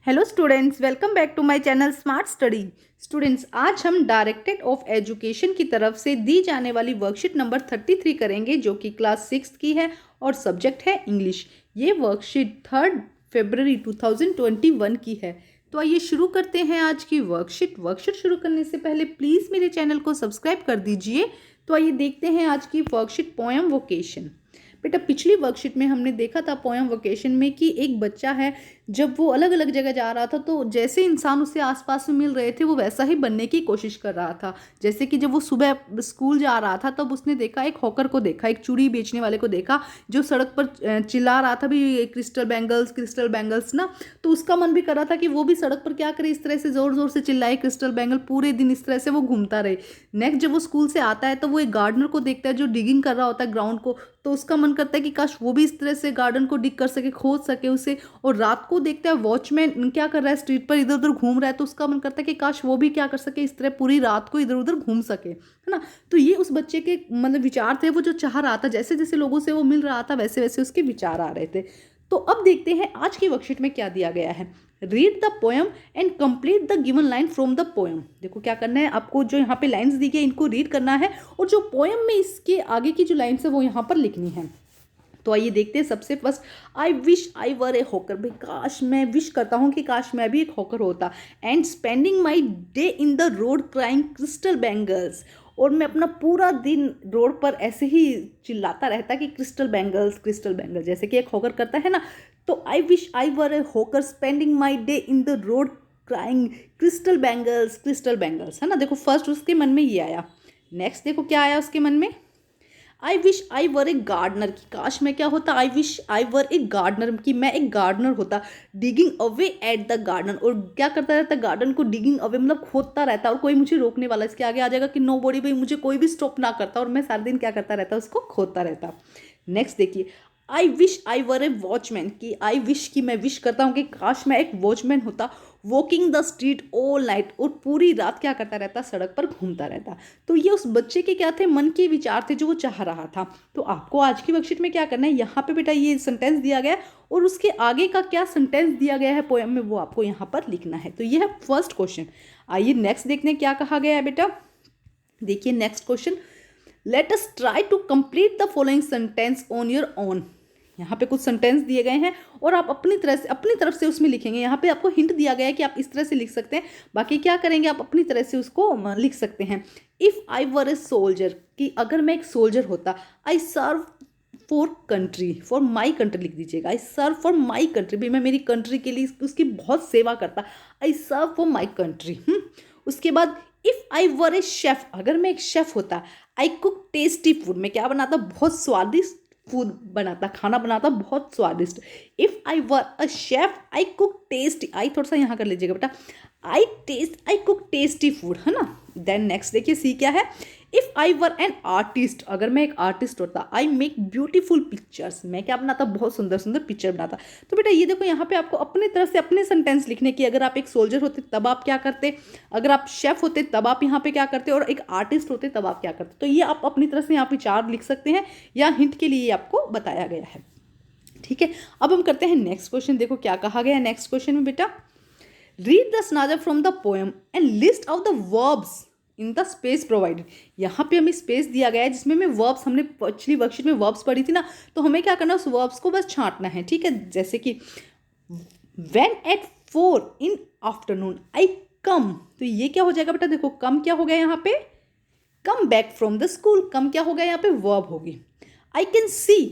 Hello students, welcome back to my channel smart study. Students, आज हम directorate of education की तरफ से दी जाने वाली वर्कशीट नंबर 33 करेंगे, जो कि क्लास 6 की है और सब्जेक्ट है इंग्लिश। ये वर्कशीट 3 फरवरी 2021 की है। तो आइए शुरू करते हैं आज की वर्कशीट शुरू करने से पहले प्लीज़ मेरे चैनल को सब्सक्राइब कर दीजिए। तो आइए देखते हैं आज की वर्कशीट पोएम वोकेशन। बेटा, पिछली वर्कशीट में हमने देखा था पोएम वोकेशन में कि एक बच्चा है, जब वो अलग अलग जगह जा रहा था तो जैसे इंसान उससे आसपास में मिल रहे थे वो वैसा ही बनने की कोशिश कर रहा था। जैसे कि जब वो सुबह स्कूल जा रहा था तब उसने देखा, एक हॉकर को देखा, एक चूड़ी बेचने वाले को देखा जो सड़क पर चिल्ला रहा था भी क्रिस्टल बैंगल्स ना। तो उसका मन भी कर रहा था कि वो भी सड़क पर क्या करे, इस तरह से जोर जोर से चिल्लाए क्रिस्टल बैंगल, पूरे दिन इस तरह से वो घूमता रहे। नेक्स्ट जब वो स्कूल से आता है तो वो एक गार्डनर को देखता है जो डिगिंग कर रहा होता है ग्राउंड को। तो उसका मन करता है कि काश वो भी इस तरह से गार्डन को डिग कर सके, खोद सके उसे। और रात को देखता है वॉचमैन क्या कर रहा है, स्ट्रीट पर इधर उधर घूम रहा है, तो उसका मन करता है कि काश वो भी क्या कर सके, इस तरह पूरी रात को इधर उधर घूम सके, है ना। तो ये उस बच्चे के मतलब विचार थे, वो जो चाह रहा था, जैसे जैसे लोगों से वो मिल रहा था वैसे वैसे उसके विचार आ रहे थे। तो अब देखते हैं आज की वर्कशीट में क्या दिया गया है। Read the poem and complete the given line from the poem. देखो क्या करना है आपको, जो यहाँ पे लाइंस दी गई इनको रीड करना है और जो पोएम में इसके आगे की जो लाइन्स है वो यहाँ पर लिखनी है। तो आइए देखते हैं। सबसे first, I wish I were A hawker. भाई काश, मैं विश करता हूँ कि काश मैं भी एक हॉकर होता। And spending my day in the road crying crystal bangles. और मैं अपना पूरा दिन रोड पर ऐसे ही चिल्लाता रहता कि क्रिस्टल बैंगल्स, जैसे कि एक हॉकर करता है ना। तो आई wish I were A hawker spending my day in the road crying crystal bangles, है ना। देखो फर्स्ट उसके मन में ये आया। नेक्स्ट देखो क्या आया उसके मन में। आई wish I were a gardener की काश मैं क्या होता, आई wish I were a gardener की मैं एक गार्डनर होता। Digging away at the garden, और क्या करता रहता गार्डन को, डिगिंग अवे मतलब खोदता रहता और कोई मुझे रोकने वाला, इसके आगे आ जाएगा कि नो बॉडी, भाई मुझे कोई भी स्टॉप ना करता और मैं सारा दिन क्या करता रहता, उसको खोदता रहता। नेक्स्ट देखिए, आई wish I were A watchman की आई विश की मैं विश करता हूँ कि काश मैं एक वॉचमैन होता। Walking the street all night, और पूरी रात क्या करता रहता, सड़क पर घूमता रहता। तो ये उस बच्चे के क्या थे, मन के विचार थे जो वो चाह रहा था। तो आपको आज की वर्कशीट में क्या करना है, यहाँ पे बेटा ये सेंटेंस दिया गया और उसके आगे का क्या सेंटेंस दिया गया है पोएम में वो आपको यहाँ पर लिखना है। तो ये है फर्स्ट क्वेश्चन। आइए नेक्स्ट देखने क्या कहा गया है बेटा। देखिए next question, let us try to complete the following sentence on your own. यहाँ पे कुछ सेंटेंस दिए गए हैं और आप अपनी तरफ से उसमें लिखेंगे। यहाँ पे आपको हिंट दिया गया है कि आप इस तरह से लिख सकते हैं, बाकी क्या करेंगे आप अपनी तरह से उसको लिख सकते हैं। If I were a soldier, कि अगर मैं एक सोल्जर होता। I serve for country, for my country लिख दीजिएगा। आई सर्व फॉर माई कंट्री, भाई मैं मेरी कंट्री के लिए उसकी बहुत सेवा करता। आई सर्व फॉर माई कंट्री। उसके बाद if I were A chef, अगर मैं एक शेफ होता। आई कुक टेस्टी फूड, मैं क्या बनाता, बहुत स्वादिष्ट फूड बनाता, खाना बनाता बहुत स्वादिष्ट। If I were a chef I cook tasty, I थोड़ा सा यहाँ कर लीजिएगा बेटा, आई कुक टेस्टी फूड, है ना। देन नेक्स्ट देखिए सी क्या है। If I were an artist, अगर मैं एक आर्टिस्ट होता। आई मेक ब्यूटीफुल पिक्चर्स, मैं क्या बनाता, बहुत सुंदर सुंदर पिक्चर बनाता। तो बेटा ये देखो यहाँ पे आपको अपनी तरफ से अपने सेंटेंस लिखने की, अगर आप एक सोल्जर होते तब आप क्या करते, अगर आप शेफ होते तब आप यहाँ पे क्या करते, और एक आर्टिस्ट होते तब आप क्या करते। तो ये आप अपनी तरफ से यहाँ पे चार लिख सकते हैं, या हिंट के लिए आपको बताया गया है। ठीक है, अब हम करते हैं नेक्स्ट क्वेश्चन। देखो क्या कहा गया है नेक्स्ट क्वेश्चन में बेटा। Read the stanza from the poem and list out the verbs in the space provided. यहाँ पे हमें स्पेस दिया गया है जिसमें में वर्ब्स, हमने पिछली वर्कशीट में वर्ब्स पढ़ी थी ना, तो हमें क्या करना है, उस वर्ब्स को बस छांटना है। ठीक है, जैसे कि when at 4 in afternoon I come, तो ये क्या हो जाएगा बेटा, देखो कम क्या हो गया यहाँ पे, come back from the school, come क्या हो गया यहाँ पे, वर्ब होगी। I can see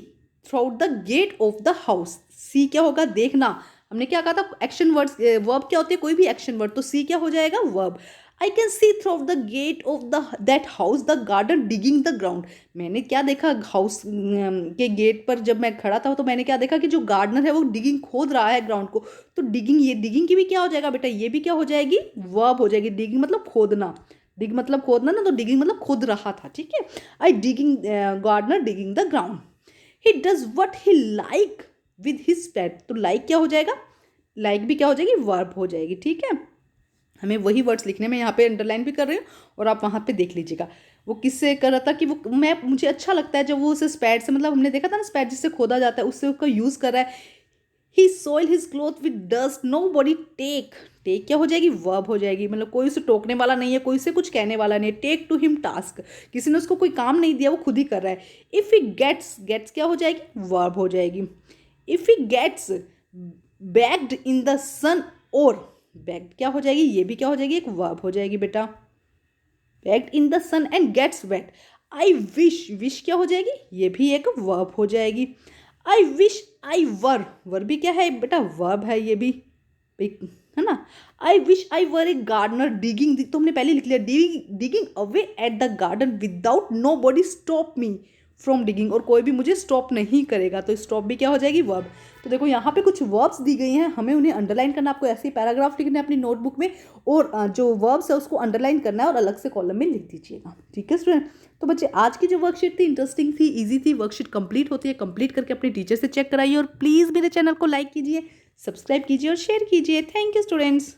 through the gate of the house, see क्या होगा, देखना। हमने क्या कहा था, एक्शन वर्ड्स, वर्ब क्या होती है, कोई भी एक्शन वर्ड, तो सी क्या हो जाएगा, verb. I can see through the gate of the that house the garden digging the ground, मैंने क्या देखा, हाउस के गेट पर जब मैं खड़ा था तो मैंने क्या देखा कि जो गार्डनर है वो डिगिंग खोद रहा है ग्राउंड को। तो डिगिंग, ये डिगिंग की भी क्या हो जाएगा बेटा, ये भी क्या हो जाएगी, वर्ब हो जाएगी। डिगिंग मतलब खोदना, डिग मतलब खोदना ना, तो डिगिंग मतलब खुद रहा था। ठीक है, I digging, gardener digging the ground. He does what he like with his pet, तो लाइक क्या हो जाएगा, लाइक भी क्या हो जाएगी, वर्ब हो जाएगी। ठीक है, हमें वही वर्ड्स लिखने में, यहाँ पे अंडरलाइन भी कर रही हूँ और आप वहाँ पे देख लीजिएगा। वो किससे कर रहा था कि वो, मैं मुझे अच्छा लगता है जब वो उसे स्पैड से, मतलब हमने देखा था ना स्पैड जिससे खोदा जाता है, उससे उसका यूज़ कर रहा है। He soil his cloth with dust, nobody take, take क्या हो जाएगी, वर्ब हो जाएगी, मतलब कोई उसे टोकने वाला नहीं है, कोई उसे कुछ कहने वाला नहीं है। टेक टू हिम टास्क, किसी ने उसको कोई काम नहीं दिया, वो खुद ही कर रहा है। इफ़ ही गेट्स, गेट्स क्या हो जाएगी, वर्ब हो जाएगी। If he gets bagged in the sun, और बैग्ड क्या हो जाएगी, ये भी क्या हो जाएगी, एक वर्ब हो जाएगी बेटा। Bagged in the sun and gets wet, I wish, wish क्या हो जाएगी, ये भी एक वर्ब हो जाएगी। आई विश आई वर भी क्या है बेटा, वर्ब है ये भी, है ना। I wish I were a gardener digging, तो हमने पहले लिख लिया, digging away at the garden without nobody stop me from digging, और कोई भी मुझे स्टॉप नहीं करेगा, तो स्टॉप भी क्या हो जाएगी, वर्ब। तो देखो यहाँ पे कुछ वर्ब्स दी गई हैं, हमें उन्हें अंडरलाइन करना, आपको ऐसे ही पैराग्राफ लिखने हैं अपनी नोटबुक में, और जो वर्ब्स है उसको अंडरलाइन करना है और अलग से कॉलम में लिख दीजिएगा। ठीक है स्टूडेंट। तो बच्चे आज की जो वर्कशीट थी इंटरेस्टिंग थी, इजी थी, वर्कशीट कंप्लीट होती है, कंप्लीट करके अपने टीचर से चेक कराइए, और प्लीज़ मेरे चैनल को लाइक कीजिए, सब्सक्राइब कीजिए और शेयर कीजिए। Thank you students.